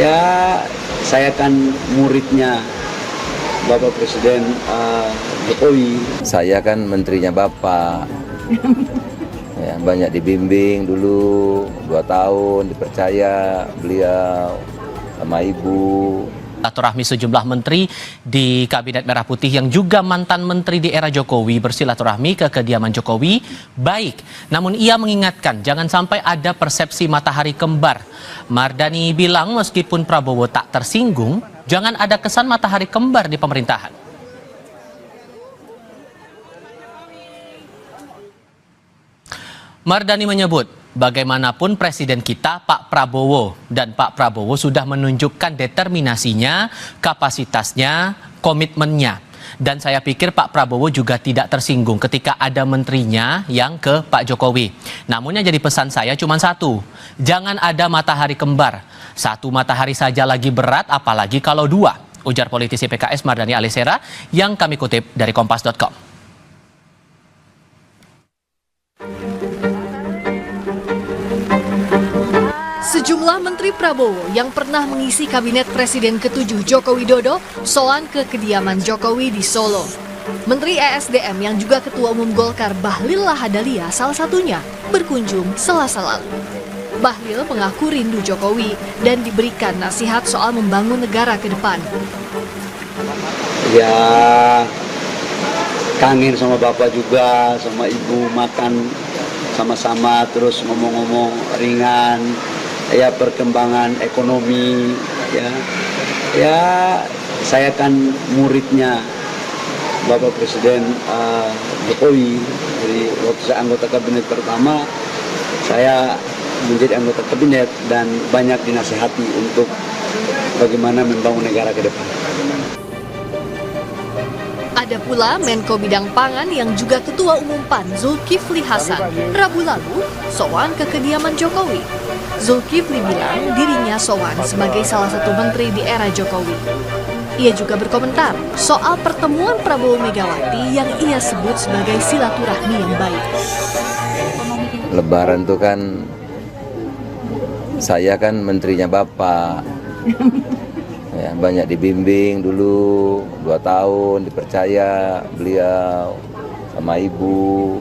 Ya, saya kan muridnya Bapak Presiden Jokowi. Saya kan menterinya Bapak. Ya, banyak dibimbing dulu, 2 tahun dipercaya beliau sama Ibu. Silaturahmi sejumlah menteri di Kabinet Merah Putih yang juga mantan menteri di era Jokowi bersilaturahmi ke kediaman Jokowi baik. Namun ia mengingatkan jangan sampai ada persepsi matahari kembar. Mardani bilang meskipun Prabowo tak tersinggung, jangan ada kesan matahari kembar di pemerintahan. Mardani menyebut, bagaimanapun presiden kita Pak Prabowo, dan Pak Prabowo sudah menunjukkan determinasinya, kapasitasnya, komitmennya. Dan saya pikir Pak Prabowo juga tidak tersinggung ketika ada menterinya yang ke Pak Jokowi. Namun yang jadi pesan saya cuma satu, jangan ada matahari kembar. Satu matahari saja lagi berat, apalagi kalau 2, ujar politisi PKS Mardani Alisera yang kami kutip dari Kompas.com. Sejumlah Menteri Prabowo yang pernah mengisi Kabinet Presiden ke-7 Joko Widodo soan ke kediaman Jokowi di Solo. Menteri ESDM yang juga Ketua Umum Golkar Bahlil Lahadalia salah satunya berkunjung Selasa lalu. Bahlil mengaku rindu Jokowi dan diberikan nasihat soal membangun negara ke depan. Ya, kangen sama Bapak juga, sama Ibu, makan sama-sama terus ngomong-ngomong ringan. Ya, perkembangan ekonomi, ya saya kan muridnya Bapak Presiden Jokowi. Jadi waktu saya anggota kabinet pertama, saya menjadi anggota kabinet dan banyak dinasihati untuk bagaimana membangun negara ke depan. Ada pula Menko Bidang Pangan yang juga Ketua Umum PAN Zulkifli Hasan Rabu lalu sowan ke kediaman Jokowi. Zulkifli bilang dirinya sowan sebagai salah satu menteri di era Jokowi. Ia juga berkomentar soal pertemuan Prabowo Megawati yang ia sebut sebagai silaturahmi yang baik. Lebaran tuh kan, saya kan menterinya Bapak. Ya, banyak dibimbing dulu, 2 tahun dipercaya beliau sama Ibu.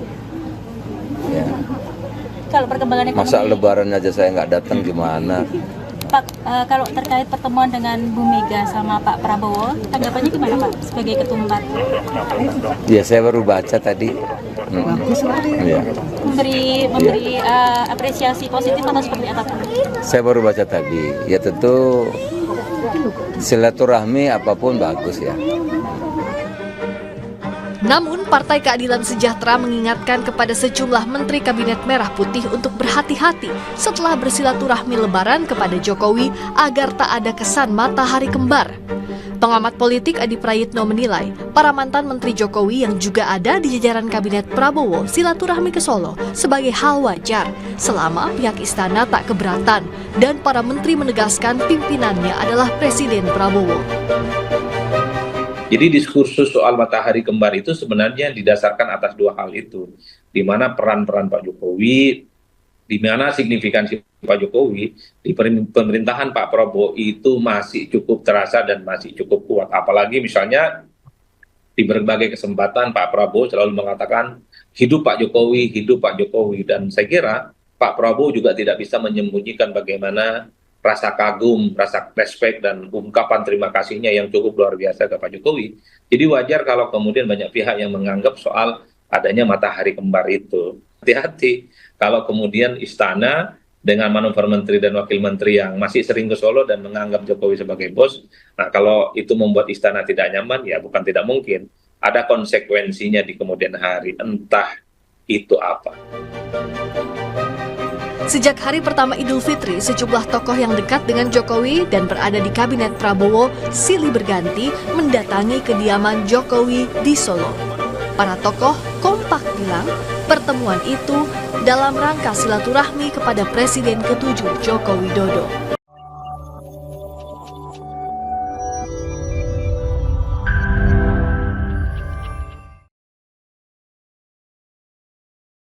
Ya. Kalau perkembangan ekonomi, masa Lebaran aja saya nggak datang gimana? Pak, kalau terkait pertemuan dengan Bu Mega sama Pak Prabowo, tanggapannya gimana Pak sebagai ketua umum? Ya, saya baru baca tadi. Ya. Memberi apresiasi positif atau seperti apa Pak? Saya baru baca tadi. Ya tentu silaturahmi apapun bagus ya. Namun, Partai Keadilan Sejahtera mengingatkan kepada sejumlah Menteri Kabinet Merah Putih untuk berhati-hati setelah bersilaturahmi Lebaran kepada Jokowi agar tak ada kesan matahari kembar. Pengamat politik Adi Prayitno menilai, para mantan Menteri Jokowi yang juga ada di jajaran Kabinet Prabowo silaturahmi ke Solo sebagai hal wajar selama pihak istana tak keberatan dan para menteri menegaskan pimpinannya adalah Presiden Prabowo. Jadi diskursus soal matahari kembar itu sebenarnya didasarkan atas 2 hal itu, di mana peran-peran Pak Jokowi, di mana signifikansi Pak Jokowi di pemerintahan Pak Prabowo itu masih cukup terasa dan masih cukup kuat. Apalagi misalnya di berbagai kesempatan Pak Prabowo selalu mengatakan hidup Pak Jokowi, hidup Pak Jokowi. Dan saya kira Pak Prabowo juga tidak bisa menyembunyikan bagaimana rasa kagum, rasa respect, dan ungkapan terima kasihnya yang cukup luar biasa ke Pak Jokowi. Jadi wajar kalau kemudian banyak pihak yang menganggap soal adanya matahari kembar itu. Hati-hati kalau kemudian istana dengan manuver menteri dan wakil menteri yang masih sering ke Solo dan menganggap Jokowi sebagai bos. Nah, kalau itu membuat istana tidak nyaman, ya bukan tidak mungkin. Ada konsekuensinya di kemudian hari, entah itu apa. Sejak hari pertama Idul Fitri, sejumlah tokoh yang dekat dengan Jokowi dan berada di Kabinet Prabowo silih berganti mendatangi kediaman Jokowi di Solo. Para tokoh kompak bilang pertemuan itu dalam rangka silaturahmi kepada Presiden ke-7 Joko Widodo.